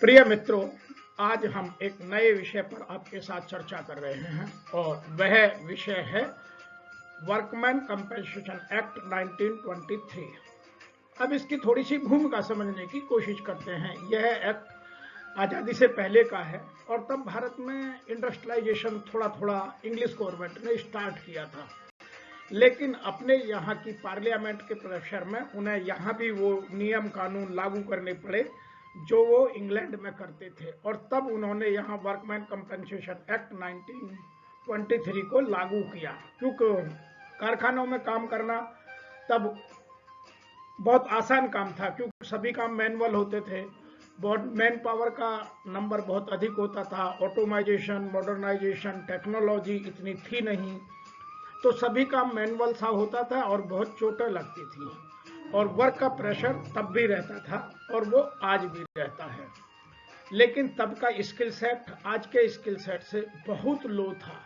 प्रिय मित्रों, आज हम एक नए विषय पर आपके साथ चर्चा कर रहे हैं और वह विषय है वर्कमैन कंपेंसेशन एक्ट 1923। अब इसकी थोड़ी सी भूमिका समझने की कोशिश करते हैं। यह एक्ट आज़ादी से पहले का है और तब भारत में इंडस्ट्रियलाइजेशन थोड़ा थोड़ा इंग्लिश गवर्नमेंट ने स्टार्ट किया था, लेकिन अपने यहाँ की पार्लियामेंट के प्रेशर में उन्हें यहाँ भी वो नियम कानून लागू करने पड़े जो वो इंग्लैंड में करते थे, और तब उन्होंने यहाँ वर्कमैन कंपेंसेशन एक्ट 1923 को लागू किया। क्योंकि कारखानों में काम करना तब बहुत आसान काम था, क्योंकि सभी काम मैनुअल होते थे, बहुत मैन पावर का नंबर बहुत अधिक होता था, ऑटोमाइजेशन, मॉडर्नाइजेशन, टेक्नोलॉजी इतनी थी नहीं, तो सभी काम मैनुअल सा होता था और बहुत चोटें लगती थी और वर्क का प्रेशर तब भी रहता था और वो आज भी रहता है। लेकिन तब का स्किल सेट आज के स्किल सेट से बहुत लो था,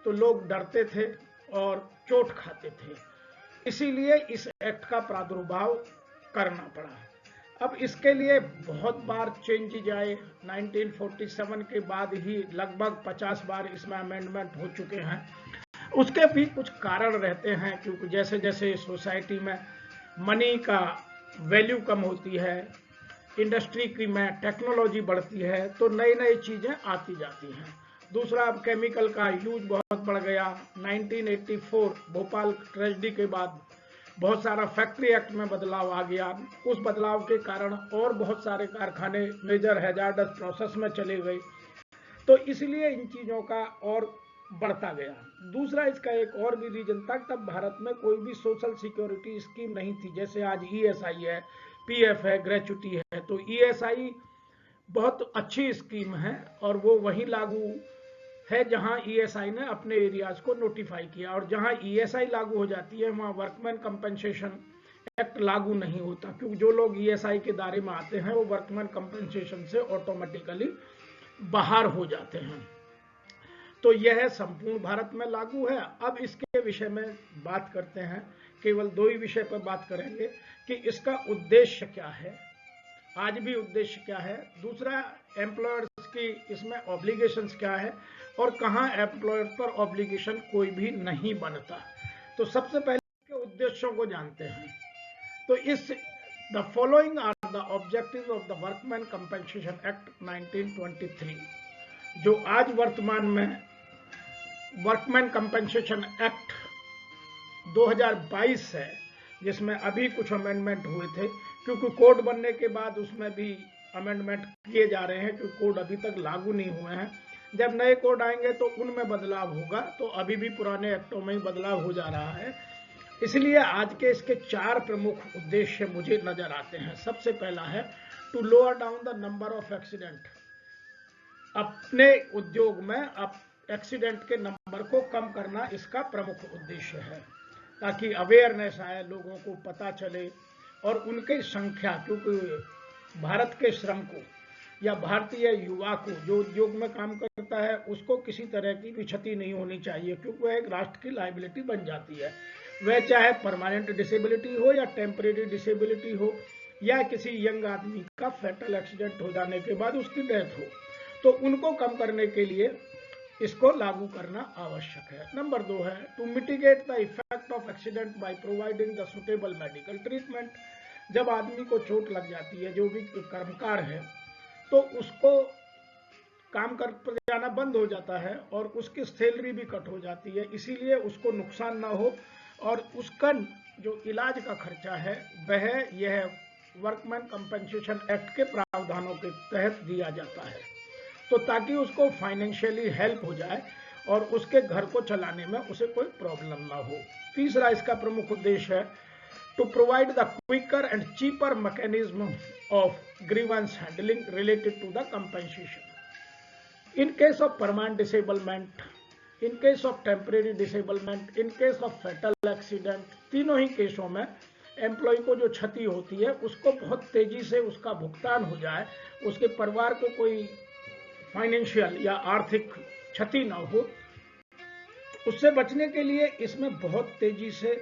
तो लोग डरते थे और चोट खाते थे, इसीलिए इस एक्ट का प्रादुर्भाव करना पड़ा। अब इसके लिए बहुत बार चेंजेज आए। 1947 के बाद ही लगभग 50 बार इसमें अमेंडमेंट हो चुके हैं। उसके भी कुछ कारण रहते हैं, क्योंकि जैसे जैसे सोसाइटी में मनी का वैल्यू कम होती है, इंडस्ट्री की में टेक्नोलॉजी बढ़ती है, तो नई नई चीज़ें आती जाती हैं। दूसरा, अब केमिकल का यूज बहुत बढ़ गया। 1984 भोपाल ट्रेजेडी के बाद बहुत सारा फैक्ट्री एक्ट में बदलाव आ गया। उस बदलाव के कारण और बहुत सारे कारखाने मेजर हैजार्डस प्रोसेस में चले गए, तो इसलिए इन चीज़ों का और बढ़ता गया। दूसरा, इसका एक और भी रीजन था, तब भारत में कोई भी सोशल सिक्योरिटी स्कीम नहीं थी। जैसे आज ईएसआई है, पीएफ है, ग्रेचुटी है, तो ईएसआई बहुत अच्छी स्कीम है और वो वहीं लागू है जहां ईएसआई ने अपने एरियाज को नोटिफाई किया, और जहां ईएसआई लागू हो जाती है वहां वर्कमैन कंपेंसेशन एक्ट लागू नहीं होता, क्योंकि जो लोग ईएसआई के दायरे में आते हैं वो वर्कमैन कंपेंसेशन से ऑटोमेटिकली बाहर हो जाते हैं। तो यह संपूर्ण भारत में लागू है। अब इसके विषय में बात करते हैं, केवल दो ही विषय पर बात करेंगे कि इसका उद्देश्य क्या है, आज भी उद्देश्य क्या है। दूसरा, एम्प्लॉयर्स की इसमें ऑब्लिगेशंस क्या है और कहां एम्प्लॉयर पर ऑब्लिगेशन कोई भी नहीं बनता। तो सबसे पहले इसके उद्देश्यों को जानते हैं। तो इस the following are the objectives of the workman compensation act 1923, जो आज वर्तमान में वर्कमैन कंपेंसेशन एक्ट 2022 है, जिसमें अभी कुछ अमेंडमेंट हुए थे, क्योंकि कोड बनने के बाद उसमें भी अमेंडमेंट किए जा रहे हैं, क्योंकि कोड अभी तक लागू नहीं हुए हैं। जब नए कोड आएंगे तो उनमें बदलाव होगा, तो अभी भी पुराने एक्टों में ही बदलाव हो जा रहा है। इसलिए आज के इसके 4 प्रमुख उद्देश्य मुझे नजर आते हैं। सबसे पहला है to lower down the number of accident. अपने उद्योग में अब एक्सीडेंट के नंबर को कम करना इसका प्रमुख उद्देश्य है, ताकि अवेयरनेस आए, लोगों को पता चले और उनकी संख्या, क्योंकि भारत के श्रम को या भारतीय युवा को जो उद्योग में काम करता है उसको किसी तरह की भी क्षति नहीं होनी चाहिए, क्योंकि वह एक राष्ट्र की लाइबिलिटी बन जाती है। वह चाहे परमानेंट डिसेबिलिटी हो या टेम्परेरी डिसेबिलिटी हो, या किसी यंग आदमी का फैटल एक्सीडेंट हो जाने के बाद उसकी डेथ हो, तो उनको कम करने के लिए इसको लागू करना आवश्यक है। नंबर 2 है to mitigate the effect of accident by providing the suitable medical treatment. जब आदमी को चोट लग जाती है, जो भी कर्मकार है, तो उसको काम कर जाना बंद हो जाता है और उसकी सैलरी भी कट हो जाती है, इसीलिए उसको नुकसान ना हो और उसका जो इलाज का खर्चा है वह यह वर्कमैन कंपेंसेशन एक्ट के प्रावधानों के तहत दिया जाता है, तो ताकि उसको फाइनेंशियली हेल्प हो जाए और उसके घर को चलाने में उसे कोई प्रॉब्लम ना हो। तीसरा, इसका प्रमुख उद्देश्य है to provide the quicker and cheaper mechanism of grievance handling related to the compensation in case of permanent disablement, in case of temporary disablement, in case of fatal accident. तीनों ही केसों में एम्प्लॉय को जो क्षति होती है उसको बहुत तेजी से उसका भुगतान हो जाए, उसके परिवार को कोई फाइनेंशियल या आर्थिक क्षति ना हो। उससे बचने के लिए इसमें बहुत तेजी से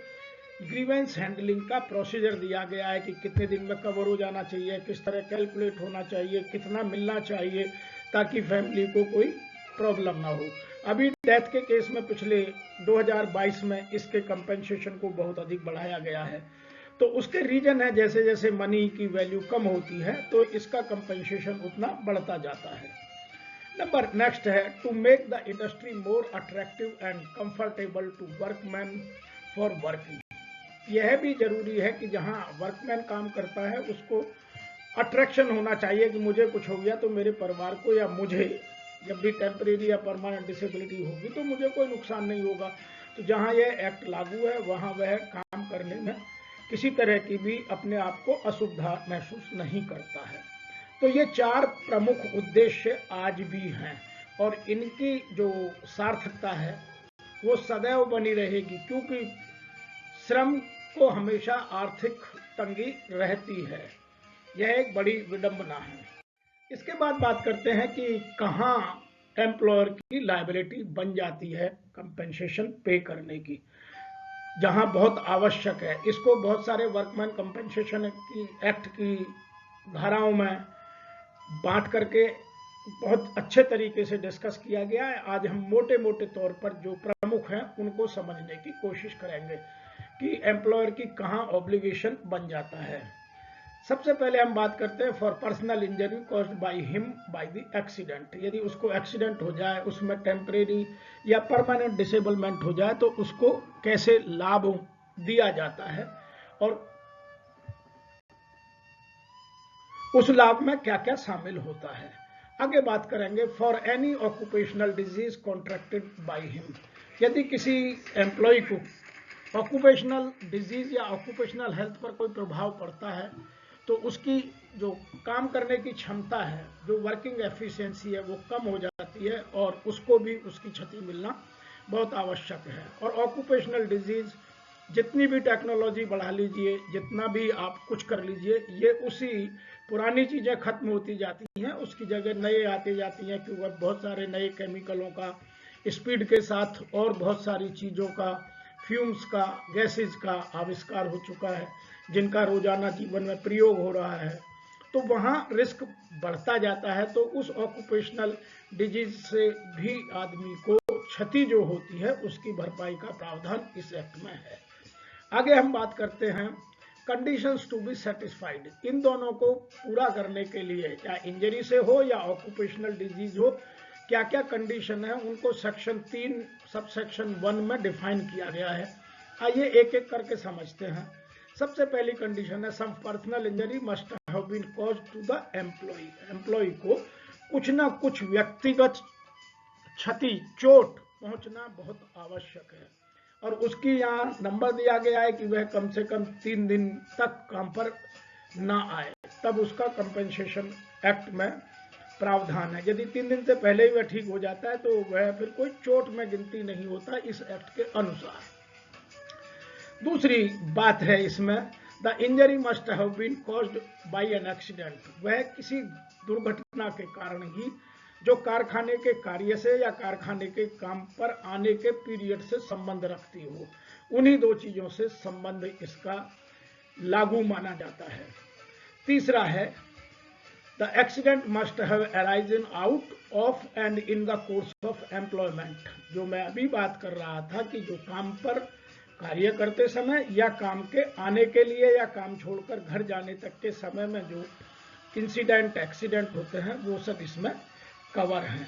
ग्रीवेंस हैंडलिंग का प्रोसीजर दिया गया है कि कितने दिन में कवर हो जाना चाहिए, किस तरह कैलकुलेट होना चाहिए, कितना मिलना चाहिए ताकि फैमिली को कोई प्रॉब्लम ना हो। अभी डेथ के केस में पिछले 2022 में इसके कंपेंसेशन को बहुत अधिक बढ़ाया गया है। तो उसके रीजन है जैसे जैसे मनी की वैल्यू कम होती है तो इसका कंपेंसेशन उतना बढ़ता जाता है। नंबर नेक्स्ट है to make the industry more attractive and comfortable to workman for working. यह भी जरूरी है कि जहां वर्कमैन काम करता है उसको अट्रैक्शन होना चाहिए कि मुझे कुछ हो गया तो मेरे परिवार को या मुझे जब भी टेम्परेरी या परमानेंट डिसेबिलिटी होगी तो मुझे कोई नुकसान नहीं होगा। तो जहां यह एक्ट लागू है वहां वह काम करने में किसी तरह की भी अपने आप को असुविधा महसूस नहीं करता है। तो ये 4 प्रमुख उद्देश्य आज भी हैं और इनकी जो सार्थकता है वो सदैव बनी रहेगी, क्योंकि श्रम को हमेशा आर्थिक तंगी रहती है। यह एक बड़ी विडंबना है। इसके बाद बात करते हैं कि कहां एम्प्लॉयर की लायबिलिटी बन जाती है कंपेंसेशन पे करने की, जहां बहुत आवश्यक है। इसको बहुत सारे वर्कमैन कंपेंसेशन की एक्ट की धाराओं में बांट करके बहुत अच्छे तरीके से डिस्कस किया गया है। आज हम मोटे मोटे तौर पर जो प्रमुख हैं उनको समझने की कोशिश करेंगे कि एम्प्लॉयर की कहां ऑब्लिगेशन बन जाता है। सबसे पहले हम बात करते हैं for personal injury caused by him by the accident. यदि उसको एक्सीडेंट हो जाए, उसमें टेम्परेरी या परमानेंट डिसेबलमेंट हो जाए तो उसको कैसे लाभ दिया जाता है और उस लाभ में क्या क्या शामिल होता है। आगे बात करेंगे for any occupational disease contracted by him. यदि किसी एम्प्लॉय को ऑक्यूपेशनल डिजीज या ऑक्यूपेशनल हेल्थ पर कोई प्रभाव पड़ता है तो उसकी जो काम करने की क्षमता है, जो वर्किंग एफिशिएंसी है वो कम हो जाती है और उसको भी उसकी क्षति मिलना बहुत आवश्यक है। और ऑक्यूपेशनल डिजीज जितनी भी टेक्नोलॉजी बढ़ा लीजिए, जितना भी आप कुछ कर लीजिए, ये उसी पुरानी चीज़ें खत्म होती जाती हैं, उसकी जगह नए आती जाती हैं, क्योंकि बहुत सारे नए केमिकलों का स्पीड के साथ और बहुत सारी चीज़ों का, फ्यूम्स का, गैसेज का आविष्कार हो चुका है जिनका रोजाना जीवन में प्रयोग हो रहा है। तो वहाँ रिस्क बढ़ता जाता है। तो उस ऑक्यूपेशनल डिजीज से भी आदमी को क्षति जो होती है उसकी भरपाई का प्रावधान इस एक्ट में है। आगे हम बात करते हैं कंडीशंस टू बी सेटिस्फाइड। इन दोनों को पूरा करने के लिए, या इंजरी से हो या ऑक्यूपेशनल डिजीज हो, क्या क्या कंडीशन है उनको सेक्शन 3 सब सेक्शन 1 में डिफाइन किया गया है। आइए एक एक करके समझते हैं। सबसे पहली कंडीशन है some personal injury must have been caused to the employee. Employee को कुछ ना कुछ व्यक्तिगत क्षति, चोट पहुंचना बहुत आवश्यक है और उसकी यहाँ नंबर दिया गया है कि वह कम से कम 3 दिन तक काम पर ना आए, तब उसका कंपेंसेशन एक्ट में प्रावधान है। यदि 3 दिन से पहले ही वह ठीक हो जाता है तो वह फिर कोई चोट में गिनती नहीं होता इस एक्ट के अनुसार। दूसरी बात है इसमें the injury must have been caused by an accident. वह किसी दुर्घटना के कारण ही जो कारखाने के कार्य से या कारखाने के काम पर आने के पीरियड से संबंध रखती हो, उन्हीं 2 चीजों से संबंध इसका लागू माना जाता है। तीसरा है the accident must have arisen out of and in the course of employment. जो मैं अभी बात कर रहा था कि जो काम पर कार्य करते समय या काम के आने के लिए या काम छोड़कर घर जाने तक के समय में जो इंसिडेंट एक्सीडेंट होते हैं वो सब इसमें कवर हैं।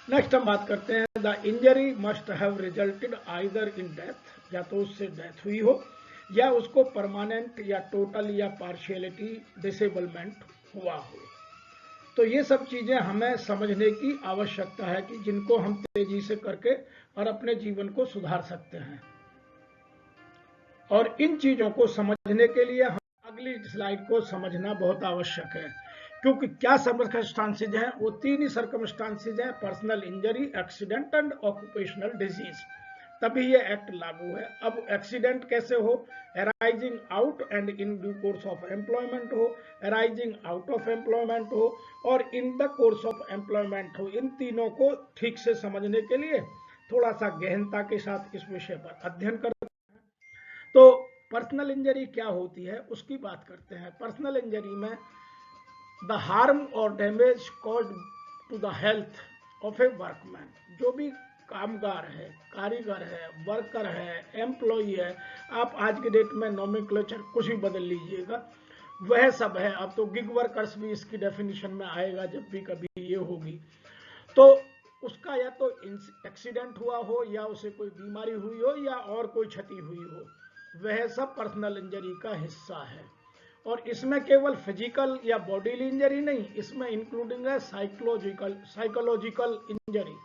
नेक्स्ट हम बात करते हैं the injury must have resulted either in death, या तो उससे डेथ हुई हो या उसको परमानेंट या टोटल या पार्शियलिटी डिसेबलमेंट हुआ हो। तो ये सब चीजें हमें समझने की आवश्यकता है कि जिनको हम तेजी से करके और अपने जीवन को सुधार सकते हैं। और इन चीजों को समझने के लिए हम अगली स्लाइड को समझना बहुत आवश्यक है, क्योंकि क्या सर्कमस्टांसेज हैं, वो 3 ही सर्कमस्टांसेज हैं, personal injury, accident and occupational disease, तभी ये एक्ट लागू है। अब एक्सीडेंट कैसे हो, arising out and in due course of employment हो, अराइजिंग आउट ऑफ एम्प्लॉयमेंट हो और in the course of employment हो। इन तीनों को ठीक से समझने के लिए थोड़ा सा गहनता के साथ इस विषय पर अध्ययन करते हैं। तो पर्सनल इंजरी क्या होती है उसकी बात करते हैं। पर्सनल इंजरी में द हार्म और damage caused to the health of a workman, जो भी कामगार है, कारीगर है, वर्कर है, एम्प्लॉई है, आप आज के डेट में नोमेनक्लेचर कुछ भी बदल लीजिएगा, वह सब है। अब तो गिग वर्कर्स भी इसकी डेफिनेशन में आएगा जब भी कभी ये होगी। तो उसका या तो एक्सीडेंट हुआ हो, या उसे कोई बीमारी हुई हो, या और कोई क्षति हुई हो, वह सब पर्सनल इंजरी का हिस्सा है। और इसमें केवल फिजिकल या बॉडीली इंजरी नहीं, इसमें इंक्लूडिंग है साइकोलॉजिकल इंजरी,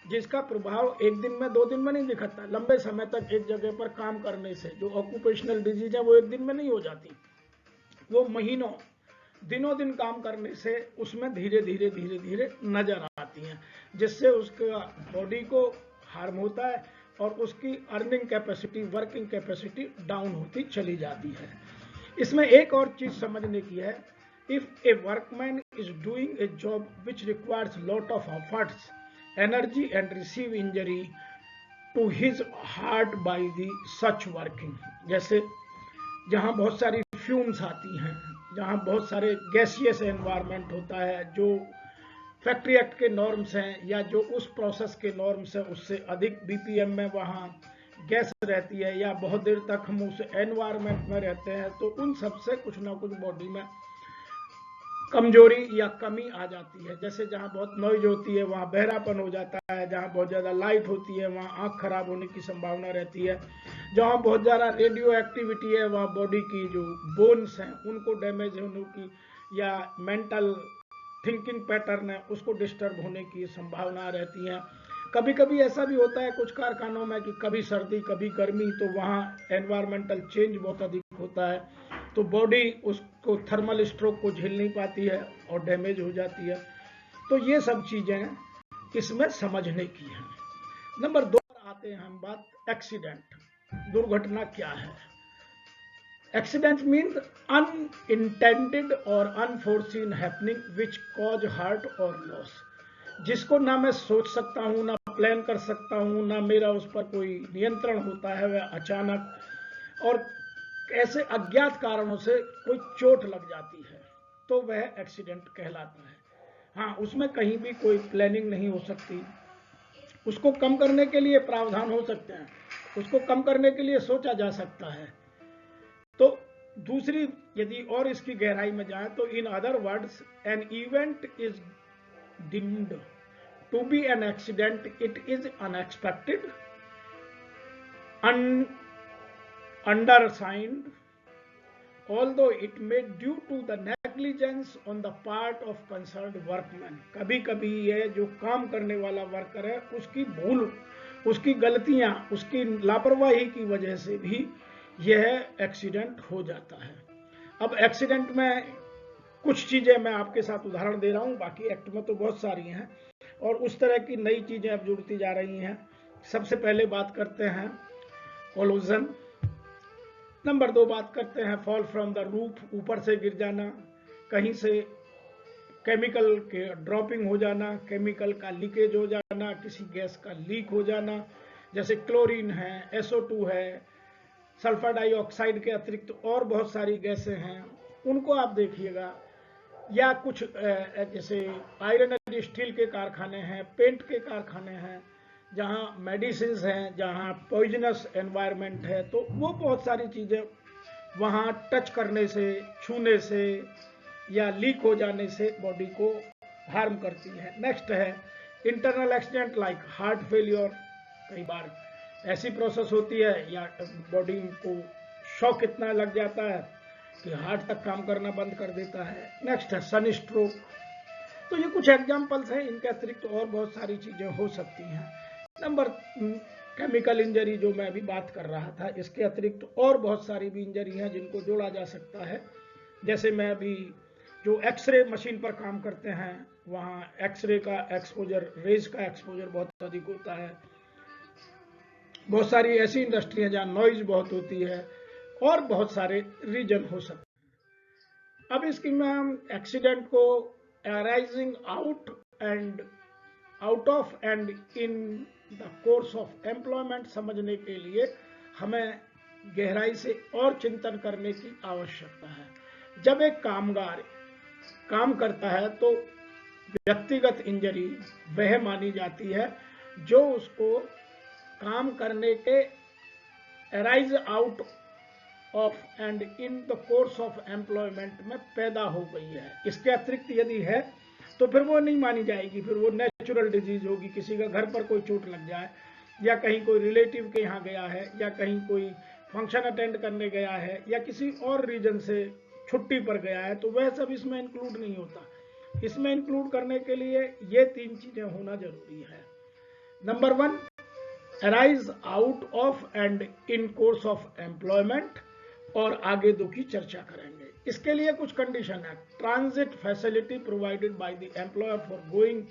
जिसका प्रभाव एक दिन में 2 दिन में नहीं दिखता, लंबे समय तक एक जगह पर काम करने से। जो ऑक्यूपेशनल डिजीज है वो एक दिन में नहीं हो जाती, वो महीनों दिनों दिन काम करने से उसमें धीरे धीरे नजर आती हैं, जिससे उसका बॉडी को हार्म होता है और उसकी earning capacity, working capacity down होती चली जाती है। इसमें एक और चीज समझने की है, if a workman is doing a job which requires lot of efforts, energy and receive injury to his heart by the such working, जैसे जहां बहुत सारी फ्यूम्स आती हैं, जहां बहुत सारे गैसियस एनवायरनमेंट होता है, जो फैक्ट्री एक्ट के नॉर्म्स हैं या जो उस प्रोसेस के नॉर्म्स हैं उससे अधिक बीपीएम में वहां गैस रहती है, या बहुत देर तक हम उस एनवायरनमेंट में रहते हैं, तो उन सब से कुछ ना कुछ बॉडी में कमजोरी या कमी आ जाती है। जैसे जहां बहुत नॉइज होती है वहां बहरापन हो जाता है, जहां बहुत ज्यादा लाइट होती है वहां आंख खराब होने की संभावना रहती है, जहां बहुत ज्यादा रेडियो एक्टिविटी है वहां बॉडी की जो बोन्स हैं उनको डैमेज होने की, या मेंटल थिंकिंग पैटर्न है उसको डिस्टर्ब होने की संभावना रहती है। कभी कभी ऐसा भी होता है कुछ कारखानों में कि कभी सर्दी कभी गर्मी, तो वहाँ एनवायरमेंटल चेंज बहुत अधिक होता है, तो बॉडी उसको थर्मल स्ट्रोक को झेल नहीं पाती है और डैमेज हो जाती है। तो ये सब चीजें इसमें समझने की हैं। नंबर 2 पर आते हैं हम बात एक्सीडेंट, दुर्घटना क्या है। एक्सीडेंट मीन्स अनइंटेंडेड और unforeseen happening which cause hurt और लॉस, जिसको ना मैं सोच सकता हूं, ना प्लान कर सकता हूं, ना मेरा उस पर कोई नियंत्रण होता है, वह अचानक और ऐसे अज्ञात कारणों से कोई चोट लग जाती है, तो वह एक्सीडेंट कहलाता है। हाँ, उसमें कहीं भी कोई प्लानिंग नहीं हो सकती, उसको कम करने के लिए प्रावधान हो सकते हैं, उसको कम करने के लिए सोचा जा सकता है। तो दूसरी यदि और इसकी गहराई में जाए तो in other words an event is deemed to be an accident, it is unexpected, undersigned, although it may due to the negligence on the part of concerned workman। कभी कभी ये जो काम करने वाला वर्कर है उसकी भूल, उसकी गलतियां, उसकी लापरवाही की वजह से भी यह एक्सीडेंट हो जाता है। अब एक्सीडेंट में कुछ चीजें मैं आपके साथ उदाहरण दे रहा हूं, बाकी एक्ट में तो बहुत सारी हैं और उस तरह की नई चीजें अब जुड़ती जा रही हैं। सबसे पहले बात करते हैं कोलोजन। नंबर 2 बात करते हैं फॉल फ्रॉम द रूफ, ऊपर से गिर जाना, कहीं से केमिकल के ड्रॉपिंग हो जाना, केमिकल का लीकेज हो जाना, किसी गैस का लीक हो जाना, जैसे क्लोरीन है, SO2 है, सल्फर डाइऑक्साइड के अतिरिक्त और बहुत सारी गैसें हैं, उनको आप देखिएगा। या कुछ जैसे आयरन एंड स्टील के कारखाने हैं, पेंट के कारखाने हैं, जहाँ मेडिसिन हैं, जहाँ पॉइजनस एनवायरनमेंट है, तो वो बहुत सारी चीज़ें वहाँ टच करने से, छूने से या लीक हो जाने से बॉडी को हार्म करती है। नेक्स्ट है internal accident like heart failure, कई बार ऐसी प्रोसेस होती है या बॉडी को शॉक इतना लग जाता है कि हार्ट तक काम करना बंद कर देता है। नेक्स्ट है सन स्ट्रोक। तो ये कुछ एग्जाम्पल्स हैं, इनके अतिरिक्त और बहुत सारी चीज़ें हो सकती हैं। नंबर केमिकल इंजरी जो मैं अभी बात कर रहा था, इसके अतिरिक्त और बहुत सारी भी इंजरी हैं जिनको जोड़ा जा सकता है। जैसे मैं अभी जो एक्सरे मशीन पर काम करते हैं वहाँ एक्सरे का एक्सपोजर, रेज का एक्सपोजर बहुत अधिक होता है। बहुत सारी ऐसी इंडस्ट्री है जहाँ नॉइज बहुत होती है और बहुत सारे रीजन हो सकते हैं। अब इसकी में हम एक्सीडेंट को arising out of and in the course of employment समझने के लिए हमें गहराई से और चिंतन करने की आवश्यकता है। जब एक कामगार काम करता है तो व्यक्तिगत इंजरी वह मानी जाती है जो उसको काम करने के arise out of and in the course of employment में पैदा हो गई है। इसके अतिरिक्त यदि है तो फिर वो नहीं मानी जाएगी, फिर वो नेचुरल डिजीज होगी। किसी का घर पर कोई चोट लग जाए या कहीं कोई रिलेटिव के यहाँ गया है या कहीं कोई फंक्शन अटेंड करने गया है या किसी और रीजन से छुट्टी पर गया है, तो वह सब इसमें इंक्लूड नहीं होता। इसमें इंक्लूड करने के लिए ये 3 चीजें होना जरूरी है। Number 1, arise out of and in course of employment, और आगे 2 की चर्चा करेंगे। इसके लिए कुछ कंडीशन है। Transit facility provided by the employer for going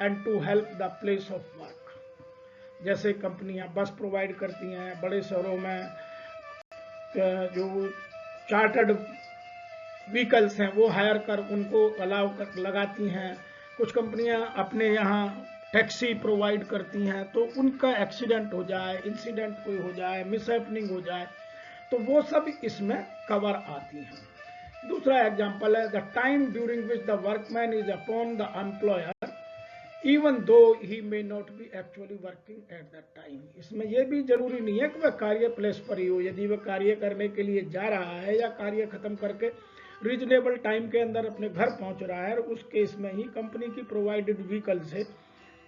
and to help the place of work. जैसे कंपनियां बस प्रोवाइड करती हैं, बड़े शहरों में जो चार्टर्ड व्हीकल्स हैं वो हायर कर उनको अलाउ कर लगाती हैं। कुछ कंपनियां अपने यहाँ टैक्सी प्रोवाइड करती हैं, तो उनका एक्सीडेंट हो जाए, इंसिडेंट कोई हो जाए, मिसहैपनिंग हो जाए, तो वो सब इसमें कवर आती हैं। दूसरा एग्जांपल है the time during which the workman is upon the employer even though he may not be actually working at that time. इसमें यह भी जरूरी नहीं है कि वह कार्य प्लेस पर ही हो। यदि वह कार्य करने के लिए जा रहा है या कार्य खत्म करके रीजनेबल टाइम के अंदर अपने घर पहुंच रहा है, उस केस में ही कंपनी की प्रोवाइडेड व्हीकल से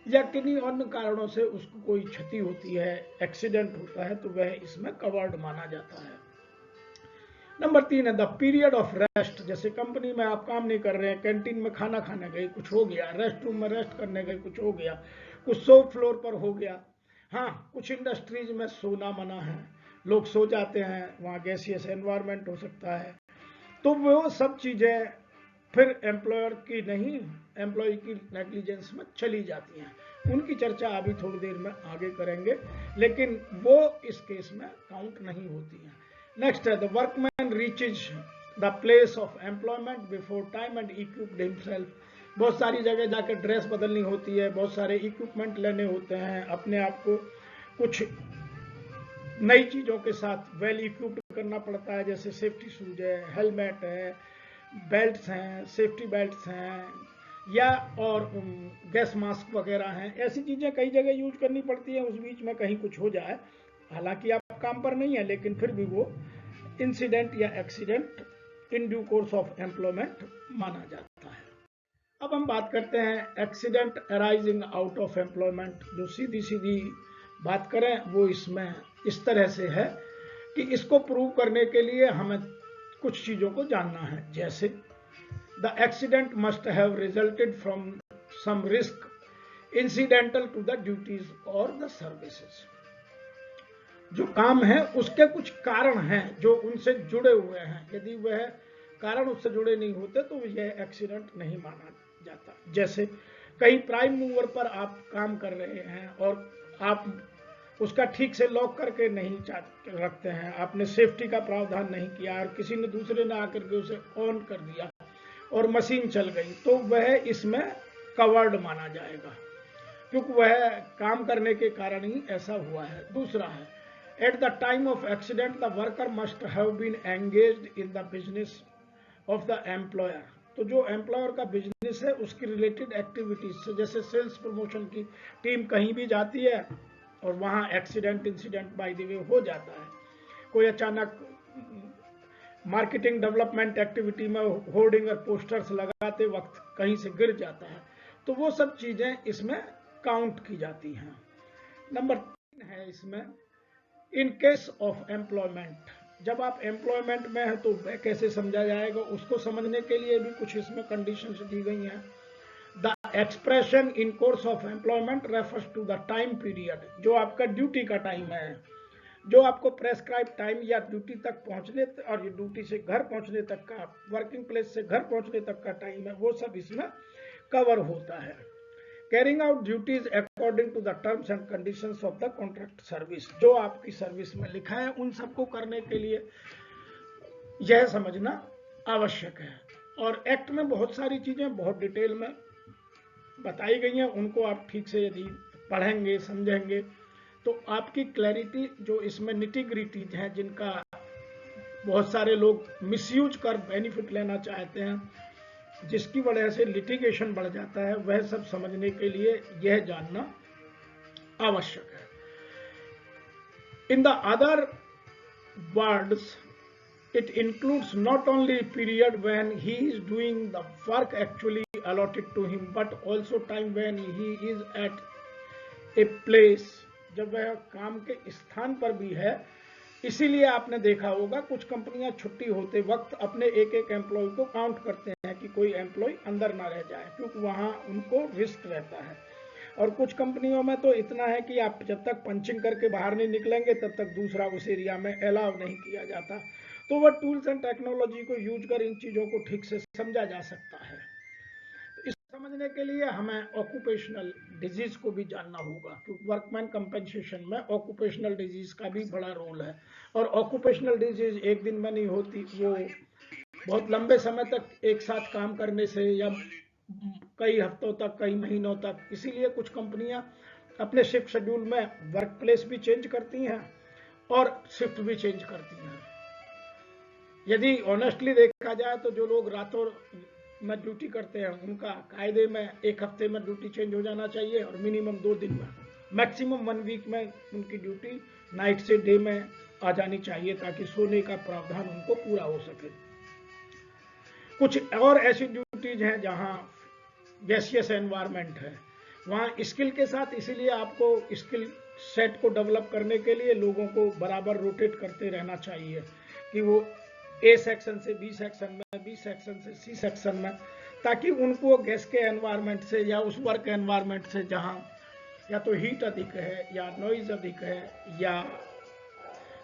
या किन्हीं अन्य कारणों से उसको कोई क्षति होती है, एक्सीडेंट होता है, तो वह इसमें कवर्ड माना जाता है। नंबर 3 है द पीरियड ऑफ रेस्ट। जैसे कंपनी में आप काम नहीं कर रहे हैं, कैंटीन में खाना खाने गए, कुछ हो गया, रेस्ट रूम में रेस्ट करने गए, कुछ हो गया, कुछ शॉप फ्लोर पर हो गया। हाँ, कुछ इंडस्ट्रीज में सोना मना है, लोग सो जाते हैं, वहाँ गैसियस एनवायरनमेंट हो सकता है, तो वो सब चीजें फिर एम्प्लॉयर की नहीं, एम्प्लॉय की नेग्लिजेंस में चली जाती हैं। उनकी चर्चा अभी थोड़ी देर में आगे करेंगे, लेकिन वो इस केस में काउंट नहीं होती हैं। नेक्स्ट है the workman reaches the place of employment before time and equipped himself. बहुत सारी जगह जाकर ड्रेस बदलनी होती है, बहुत सारे इक्विपमेंट लेने होते हैं, अपने आप को कुछ नई चीजों के साथ वेल इक्विप्ड करना पड़ता है, जैसे सेफ्टी शूज है, हेलमेट है, बेल्ट्स हैं, सेफ्टी बेल्ट्स हैं, या और गैस मास्क वगैरह हैं। ऐसी चीजें कई जगह यूज करनी पड़ती है। उस बीच में कहीं कुछ हो जाए, हालांकि आप काम पर नहीं है, लेकिन फिर भी वो इंसिडेंट या accident in due course of employment माना जाता है। अब हम बात करते हैं accident arising out of employment. जो सीधी सीधी बात करें वो इसमें इस तरह से है कि इसको प्रूव करने के लिए हमें कुछ चीजों को जानना है। जैसे the accident must have resulted from some risk incidental to the duties और द सर्विसेज। जो काम है उसके कुछ कारण हैं जो उनसे जुड़े हुए हैं। यदि वह कारण उससे जुड़े नहीं होते तो यह एक्सीडेंट नहीं माना जाता। जैसे कहीं प्राइम मूवर पर आप काम कर रहे हैं और आप उसका ठीक से लॉक करके नहीं रखते हैं, आपने सेफ्टी का प्रावधान नहीं किया और किसी ने दूसरे ने आकर के उसे ऑन कर दिया और मशीन चल गई, तो वह इसमें कवर्ड माना जाएगा, क्योंकि वह काम करने के कारण ही ऐसा हुआ है। दूसरा है at the time of accident the worker must have been engaged in the business of the employer. तो जो एम्प्लॉयर का बिजनेस है उसकी रिलेटेड एक्टिविटीज से, जैसे सेल्स प्रमोशन की टीम कहीं भी जाती है और वहां accident incident by the way हो जाता है, कोई अचानक मार्केटिंग डेवलपमेंट एक्टिविटी में होर्डिंग और पोस्टर्स लगाते वक्त कहीं से गिर जाता है, तो वो सब चीजें इसमें काउंट की जाती हैं। नंबर 3 है इसमें इन केस ऑफ एम्प्लॉयमेंट। जब आप एम्प्लॉयमेंट में है तो वह कैसे समझा जाएगा, उसको समझने के लिए भी कुछ इसमें कंडीशंस दी गई हैं। The expression in course of employment refers to the time period. जो आपका ड्यूटी का टाइम है, जो आपको प्रेस्क्राइब टाइम या ड्यूटी तक पहुंचने और ड्यूटी से घर पहुंचने तक का, वर्किंग प्लेस से घर पहुंचने तक का टाइम है, वो सब इसमें कवर होता है। Carrying out duties according to the terms and conditions of the contract service. जो आपकी सर्विस में लिखा है उन सबको करने के लिए यह समझना आवश्यक है। और एक्ट में बहुत सारी चीजें बहुत डिटेल में बताई गई हैं, उनको आप ठीक से यदि पढ़ेंगे समझेंगे तो आपकी क्लैरिटी जो इसमें निटी ग्रिटी है, जिनका बहुत सारे लोग मिसयूज कर बेनिफिट लेना चाहते हैं, जिसकी वजह से लिटिगेशन बढ़ जाता है, वह सब समझने के लिए यह जानना आवश्यक है। In the other words, it includes not only period when he is doing the work actually allotted to him, but also time when he is at a place, जब वह काम के स्थान पर भी है। इसीलिए आपने देखा होगा कुछ कंपनियां छुट्टी होते वक्त अपने एक एक एम्प्लॉय को काउंट करते हैं कि कोई एम्प्लॉय अंदर ना रह जाए, क्योंकि वहां उनको रिस्क रहता है। और कुछ कंपनियों में तो इतना है कि आप जब तक पंचिंग करके बाहर नहीं निकलेंगे तब तक दूसरा उस एरिया में अलाउ नहीं किया जाता। तो वह टूल्स एंड टेक्नोलॉजी को यूज कर इन चीजों को ठीक से समझा जा सकता है। तो इस समझने के लिए हमें ऑक्यूपेशनल डिजीज को भी जानना होगा, क्योंकि वर्कमैन कंपेंसेशन में ऑक्यूपेशनल डिजीज का भी बड़ा रोल है। और ऑक्यूपेशनल डिजीज एक दिन में नहीं होती, वो बहुत लंबे समय तक एक साथ काम करने से या कई हफ्तों तक, कई महीनों तक। इसीलिए कुछ कंपनियां अपने शिफ्ट शेड्यूल में वर्क प्लेस भी चेंज करती हैं और शिफ्ट भी चेंज करती हैं। यदि ऑनेस्टली देखा जाए तो जो लोग रातों में ड्यूटी करते हैं उनका कायदे में एक हफ्ते में ड्यूटी चेंज हो जाना चाहिए और मिनिमम 2 दिन में, मैक्सिमम 1 वीक में उनकी ड्यूटी नाइट से डे में आ जानी चाहिए, ताकि सोने का प्रावधान उनको पूरा हो सके। कुछ और ऐसी ड्यूटीज हैं जहां गैसियस एनवायरनमेंट है, वहां स्किल के साथ, इसीलिए आपको स्किल सेट को डेवलप करने के लिए लोगों को बराबर रोटेट करते रहना चाहिए कि वो ए सेक्शन से बी सेक्शन में, बी सेक्शन से सी सेक्शन में, ताकि उनको गैस के एनवायरनमेंट से या उस वर्क एनवायरनमेंट से जहां या तो हीट अधिक है या नॉइज अधिक है या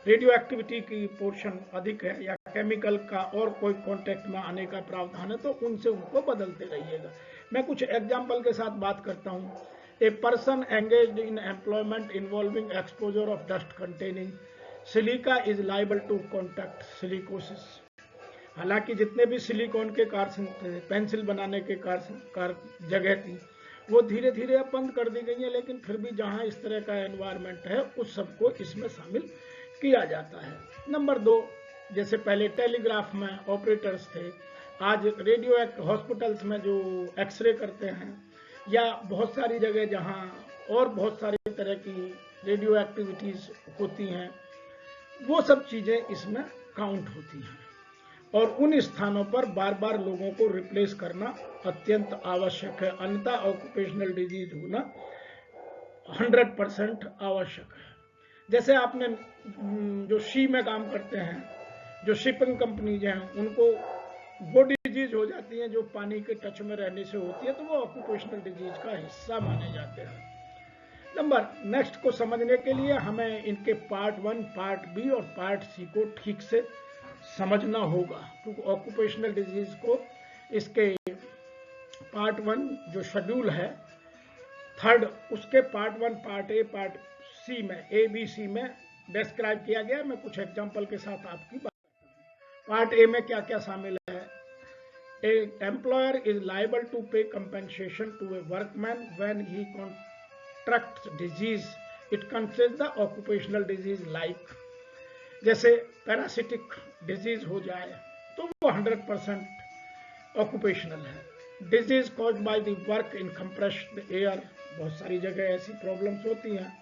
रेडियो एक्टिविटी की पोर्शन अधिक है या केमिकल का और कोई कांटेक्ट में आने का प्रावधान है, तो उनसे उनको बदलते रहिएगा। मैं कुछ एग्जाम्पल के साथ बात करता हूं। A person engaged in employment involving exposure of dust containing silica is liable to contact silicosis. हालांकि जितने भी सिलिकॉन के कारखाने, पेंसिल बनाने के जगह थी, वो धीरे धीरे अब बंद कर दी गई है, लेकिन फिर भी जहां इस तरह का एनवायरनमेंट है उस सबको इसमें शामिल किया जाता है। नंबर 2, जैसे पहले टेलीग्राफ में ऑपरेटर्स थे, आज रेडियो हॉस्पिटल्स में जो एक्सरे करते हैं या बहुत सारी जगह जहां और बहुत सारी तरह की रेडियो एक्टिविटीज होती हैं, वो सब चीजें इसमें काउंट होती हैं। और उन स्थानों पर बार बार लोगों को रिप्लेस करना अत्यंत आवश्यक है, अन्यथा ऑक्यूपेशनल डिजीज होना 100% आवश्यक है। जैसे आपने जो शी में काम करते हैं, जो शिपिंग कंपनीज हैं, उनको वो डिजीज हो जाती हैं जो पानी के टच में रहने से होती है, तो वो ऑक्यूपेशनल डिजीज का हिस्सा माने जाते हैं। नंबर नेक्स्ट को समझने के लिए हमें इनके पार्ट 1, पार्ट बी और पार्ट सी को ठीक से समझना होगा, क्योंकि ऑक्यूपेशनल डिजीज को इसके पार्ट 1 जो शेड्यूल है 3rd, उसके part 1, part A, part C में, ए बी सी में डिस्क्राइब किया गया। मैं कुछ एग्जांपल के साथ आपकी बात करता हूँ। पार्ट ए में क्या क्या शामिल है? A employer is liable to pay compensation to a workman when he contracts disease it consist the occupational disease like, जैसे पैरासिटिक डिजीज हो जाए तो वो 100% ऑक्यूपेशनल है। Disease caused by the work in compressed air, बहुत सारी जगह ऐसी प्रॉब्लम्स होती हैं।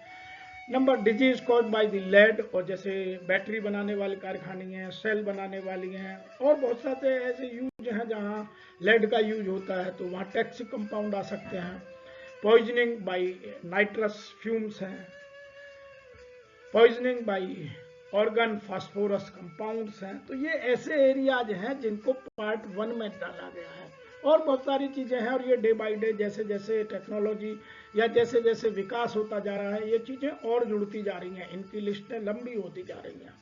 Number disease caused by the lead, और जैसे बैटरी बनाने वाले कारखाने हैं, सेल बनाने वाली हैं, और बहुत सारे ऐसे यूज हैं जहां लेड का यूज होता है, तो वहां टॉक्सिक कंपाउंड आ सकते हैं। पॉइजनिंग बाय नाइट्रस फ्यूम्स हैं, poisoning by organ phosphorus compounds हैं। तो ये ऐसे एरियाज हैं जिनको पार्ट 1 में डाला गया है, और बहुत सारी चीजें हैं। और ये डे बाय डे जैसे जैसे टेक्नोलॉजी या जैसे जैसे विकास होता जा रहा है, ये चीजें और जुड़ती जा रही हैं, इनकी लिस्टें लंबी होती जा रही हैं।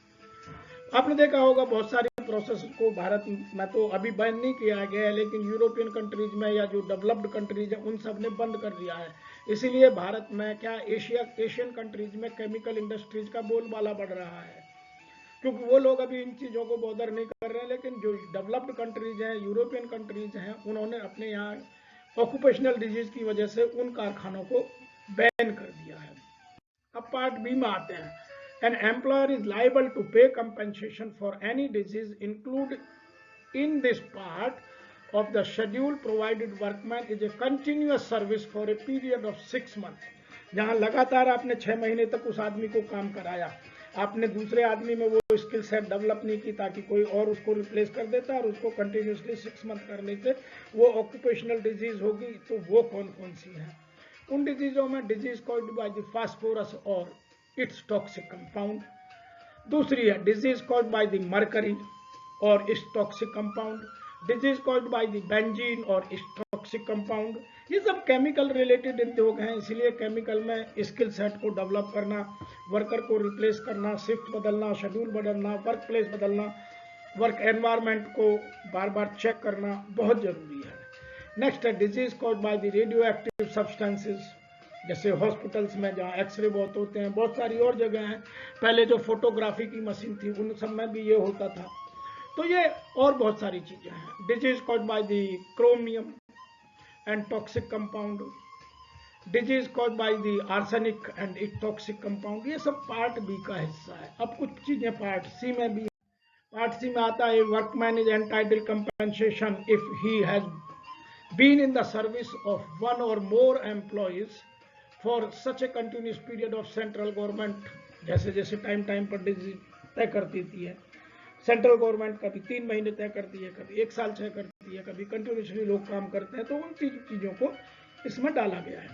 आपने देखा होगा बहुत सारी प्रोसेस को भारत में तो अभी बैन नहीं किया गया है, लेकिन यूरोपियन कंट्रीज में या जो डेवलप्ड कंट्रीज है उन सब ने बंद कर दिया है। इसीलिए भारत में क्या एशियन कंट्रीज में केमिकल इंडस्ट्रीज का बोलबाला बढ़ रहा है, क्योंकि वो लोग अभी इन चीजों को बॉदर नहीं कर रहे हैं। लेकिन जो डेवलप्ड कंट्रीज हैं, यूरोपियन कंट्रीज हैं, उन्होंने अपने यहाँ ऑक्यूपेशनल डिजीज की वजह से उन कारखानों को बैन कर दिया है। अब पार्ट बी में आते हैं। An employer is liable to pay compensation for any disease include in this part of the schedule provided workman is a continuous service for a period of 6 month. जहां लगातार आपने 6 महीने तक उस आदमी को काम कराया, आपने दूसरे आदमी में वो स्किल सेट डेवलप नहीं की ताकि कोई और उसको रिप्लेस कर देता, और उसको कंटिन्यूसली 6 मंथ करने से वो ऑक्यूपेशनल डिजीज होगी। तो वो कौन कौन सी है? उन डिजीजों में disease caused by the phosphorus और इट्स टॉक्सिक कंपाउंड, दूसरी है disease caused by the mercury और its toxic compound, disease caused by the benzene और इट्स टॉक्सिक कंपाउंड। ये सब केमिकल रिलेटेड उद्योग हैं, इसलिए केमिकल में स्किल सेट को डेवलप करना, वर्कर को रिप्लेस करना, शिफ्ट बदलना, शेड्यूल बदलना, वर्क प्लेस बदलना, वर्क एनवायरनमेंट को बार बार चेक करना बहुत जरूरी है। नेक्स्ट है disease caused by the radio active substances, जैसे हॉस्पिटल्स में जहाँ एक्सरे बहुत होते हैं, बहुत सारी और जगह हैं। पहले जो फोटोग्राफी की मशीन थी उन सब में भी ये होता था। तो ये और बहुत सारी चीजें हैं। Disease caused by the chromium and toxic compound, disease caused by the arsenic and it toxic compound. ये सब पार्ट बी का हिस्सा है। अब कुछ चीजें पार्ट सी में भी। पार्ट सी में आता है workman is entitled compensation if he has been in the service of one or more employees for such a continuous period of central government। जैसे जैसे टाइम पर डिजीज तय करती है, सेंट्रल गवर्नमेंट कभी 3 महीने तय करती है, कभी 1 साल तय करती है, कभी कंटिन्यूसली लोग काम करते हैं। तो उन चीजों को इसमें डाला गया है।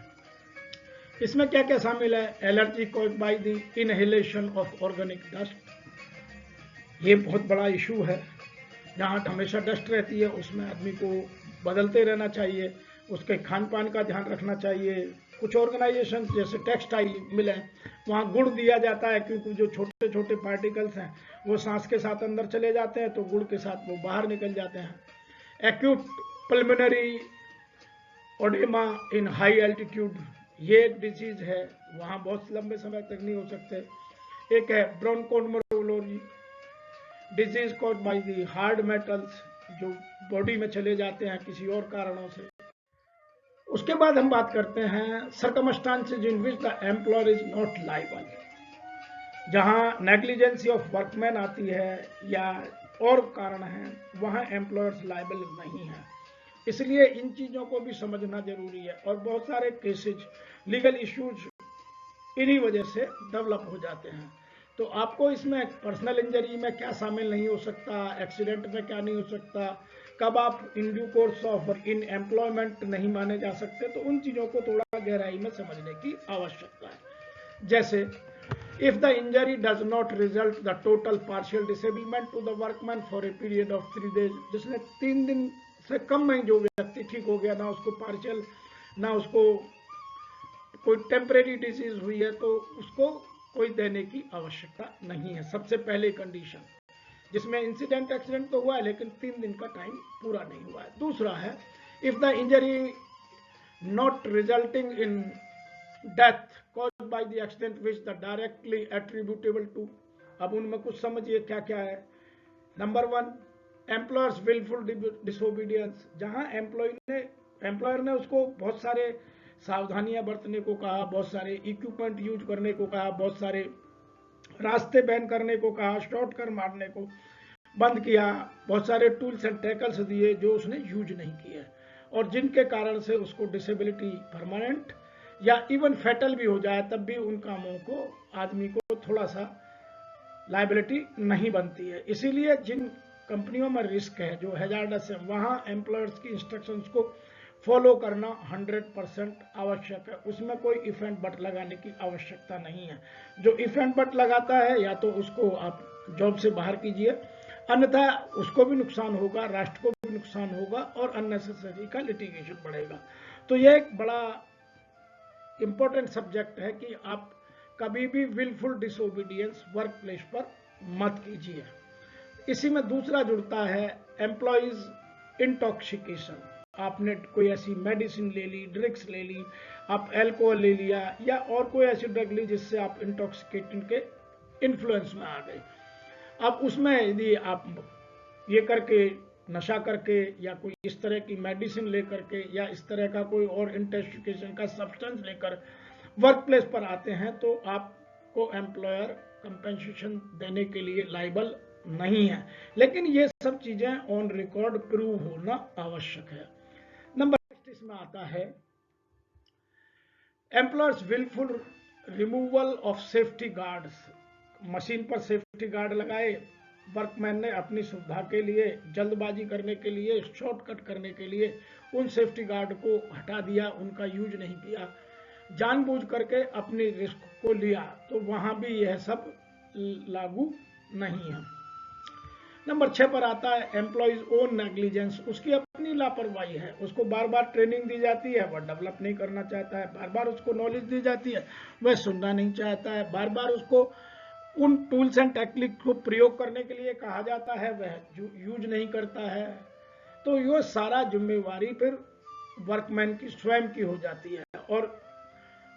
इसमें क्या क्या शामिल है? Allergy caused by the inhalation of organic dust, ये बहुत बड़ा इशू है। जहाँ हमेशा डस्ट रहती है उसमें आदमी को बदलते रहना चाहिए, उसके खान पान का ध्यान रखना चाहिए। कुछ ऑर्गेनाइजेशन जैसे टेक्सटाइल मिल है, वहाँ गुड़ दिया जाता है, क्योंकि जो छोटे छोटे पार्टिकल्स हैं वो सांस के साथ अंदर चले जाते हैं, तो गुड़ के साथ वो बाहर निकल जाते हैं। Acute pulmonary oedema in high altitude, ये एक डिजीज है, वहाँ बहुत लंबे समय तक नहीं हो सकते। एक है ब्रोंकोल्मोलॉजी, disease caused by the hard metals, जो बॉडी में चले जाते हैं किसी और कारणों से। उसके बाद हम बात करते हैं circumstances in which the employer is not liable, जहां नेग्लिजेंसी ऑफ वर्कमैन आती है या और कारण है, वहां एम्प्लॉयर्स लायबल नहीं है। इसलिए इन चीजों को भी समझना जरूरी है। और बहुत सारे केसेज, लीगल इश्यूज इन्हीं वजह से डेवलप हो जाते हैं। तो आपको इसमें पर्सनल इंजरी में क्या शामिल नहीं हो सकता, एक्सीडेंट में क्या नहीं हो सकता, कब आप in due course of in employment नहीं माने जा सकते, तो उन चीजों को थोड़ा गहराई में समझने की आवश्यकता है। जैसे if the injury does not result the total partial disablement to the workman for a period of 3 days, जिसने 3 दिन से कम में जो व्यक्ति ठीक हो गया, ना उसको पार्शियल ना उसको कोई टेम्परेरी डिजीज हुई है, तो उसको कोई देने की आवश्यकता नहीं है। सबसे पहले कंडीशन, जिसमें इंसिडेंट एक्सीडेंट तो हुआ है लेकिन 3 दिन का टाइम पूरा नहीं हुआ है। दूसरा है if the injury not resulting in death caused by the accident which the directly attributable to. अब उनमें कुछ समझिए क्या क्या है। नंबर 1, एम्प्लॉयर्स विलफुल डिसोबीडियंस, जहां एम्प्लॉयर ने उसको बहुत सारे सावधानियां बरतने को कहा, बहुत सारे इक्विपमेंट यूज करने को कहा, बहुत सारे रास्ते बैन करने को कहा, शॉर्टकट मारने को बंद किया, बहुत सारे टूल्स एंड टैकल्स दिए जो उसने यूज नहीं किए, और जिनके कारण से उसको डिसेबिलिटी परमानेंट या इवन फैटल भी हो जाए, तब भी उन कामों को आदमी को थोड़ा सा लायबिलिटी नहीं बनती है। इसीलिए जिन कंपनियों में रिस्क है, जो हैजार्डस है, वहां एम्प्लॉयर्स की इंस्ट्रक्शंस को फॉलो करना 100% आवश्यक है। उसमें कोई इफ एंड बट लगाने की आवश्यकता नहीं है। जो इफ एंड बट लगाता है या तो उसको आप जॉब से बाहर कीजिए, अन्यथा उसको भी नुकसान होगा, राष्ट्र को भी नुकसान होगा और अननेसेसरी का लिटिगेशन बढ़ेगा। तो यह एक बड़ा इंपॉर्टेंट सब्जेक्ट है कि आप कभी भी विलफुल डिसोबीडियंस वर्क प्लेस पर मत कीजिए। इसी में दूसरा जुड़ता है एम्प्लॉइज इंटॉक्सिकेशन। आपने कोई ऐसी मेडिसिन ले ली, ड्रग्स ले ली, आप अल्कोहल ले लिया या और कोई ऐसी ड्रग ली जिससे आप इंटॉक्सिकेटिंग के इन्फ्लुएंस में आ गए। अब उसमें यदि आप ये करके, नशा करके या कोई इस तरह की मेडिसिन लेकर के या इस तरह का कोई और इंटॉक्सिकेशन का सब्सटेंस लेकर वर्क प्लेस पर आते हैं तो आपको एम्प्लॉयर कंपेंसेशन देने के लिए लायबल नहीं है, लेकिन ये सब चीजें ऑन रिकॉर्ड प्रूव होना आवश्यक है। नंबर 6 में आता है employer's wilful removal of safety guards. Machine पर सेफ्टी गार्ड लगाए, वर्कमैन ने अपनी सुविधा के लिए, जल्दबाजी करने के लिए, शॉर्टकट करने के लिए उन सेफ्टी गार्ड को हटा दिया, उनका यूज नहीं किया, जानबूझ करके अपनी रिस्क को लिया, तो वहां भी यह सब लागू नहीं है। नंबर 6 पर आता है एम्प्लॉइज ओन नेग्लिजेंस। उसकी अपनी लापरवाही है, उसको बार बार ट्रेनिंग दी जाती है, वह डेवलप नहीं करना चाहता है, बार बार उसको नॉलेज दी जाती है, वह सुनना नहीं चाहता है, बार बार उसको उन टूल्स एंड टेक्निक को प्रयोग करने के लिए कहा जाता है, वह यूज नहीं करता है। तो ये सारा जिम्मेवारी फिर वर्कमैन की स्वयं की हो जाती है और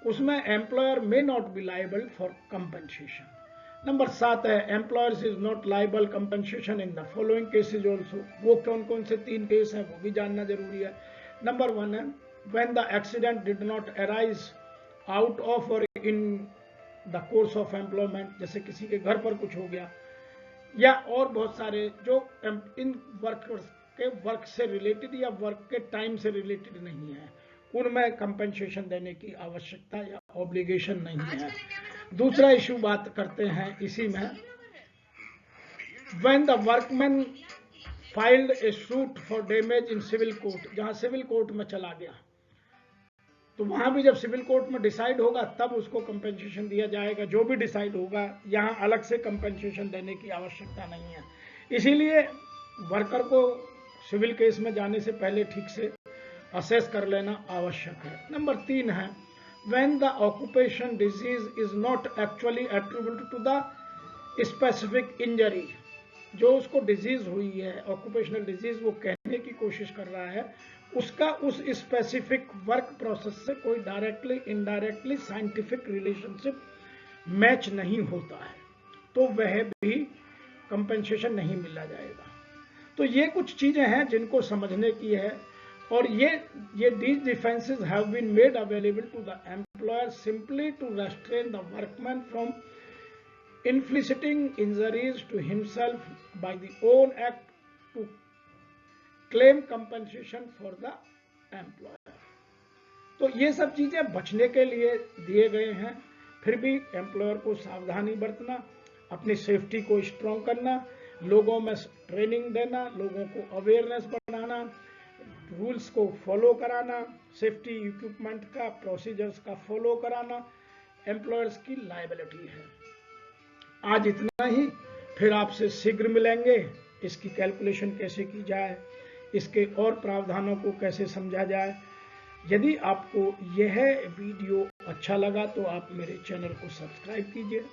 उसमें employer may not be liable for compensation. Number 7 है employers is not liable compensation in the following cases also. वो कौन कौन से 3 केस हैं वो भी जानना जरूरी है। नंबर 1 है when the accident did not arise out of और in the course of employment, जैसे किसी के घर पर कुछ हो गया, या और बहुत सारे जो इन वर्कर्स के वर्क से रिलेटेड या वर्क के टाइम से रिलेटेड नहीं है, उनमें कंपेंसेशन देने की आवश्यकता या ऑब्लिगेशन नहीं है। दूसरा इशू बात करते हैं इसी में, when the workman filed a suit for damage in civil court, जहां सिविल कोर्ट में चला गया, तो वहां भी जब सिविल कोर्ट में डिसाइड होगा तब उसको कंपेंसेशन दिया जाएगा, जो भी डिसाइड होगा। यहां अलग से कंपेंसेशन देने की आवश्यकता नहीं है, इसीलिए वर्कर को सिविल केस में जाने से पहले ठीक से असेस कर लेना आवश्यक है। नंबर 3 है when the occupation disease is not actually attributable to the specific injury। जो उसको डिजीज हुई है, ऑक्यूपेशनल डिजीज, वो कहने की कोशिश कर रहा है, उसका उस स्पेसिफिक वर्क प्रोसेस से कोई directly indirectly scientific relationship match नहीं होता है, तो वह भी कंपेंसेशन नहीं मिला जाएगा। तो ये कुछ चीजें हैं जिनको समझने की है, और ये these defenses have been made available to the employer simply to restrain the workman from inflicting injuries to himself by the own act to claim compensation for the employer। तो ये सब चीजें बचने के लिए दिए गए हैं, फिर भी एम्प्लॉयर को सावधानी बरतना, अपनी सेफ्टी को स्ट्रॉन्ग करना, लोगों में ट्रेनिंग देना, लोगों को अवेयरनेस बढ़ाना, रूल्स को फॉलो कराना, सेफ्टी इक्विपमेंट का, प्रोसीजर्स का फॉलो कराना एम्प्लॉयर्स की लायबिलिटी है। आज इतना ही, फिर आपसे शीघ्र मिलेंगे। इसकी कैलकुलेशन कैसे की जाए, इसके और प्रावधानों को कैसे समझा जाए। यदि आपको यह वीडियो अच्छा लगा तो आप मेरे चैनल को सब्सक्राइब कीजिए,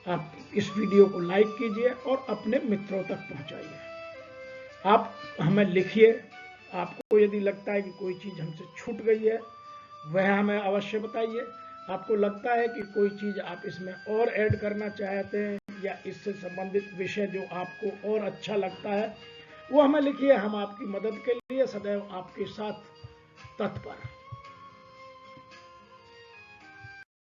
आप इस वीडियो को लाइक कीजिए और अपने मित्रों तक पहुंचाइए। आप हमें लिखिए, आपको यदि लगता है कि कोई चीज़ हमसे छूट गई है वह हमें अवश्य बताइए। आपको लगता है कि कोई चीज़ आप इसमें और ऐड करना चाहते हैं या इससे संबंधित विषय जो आपको और अच्छा लगता है वो हमें लिखिए। हम आपकी मदद के लिए सदैव आपके साथ तत्पर।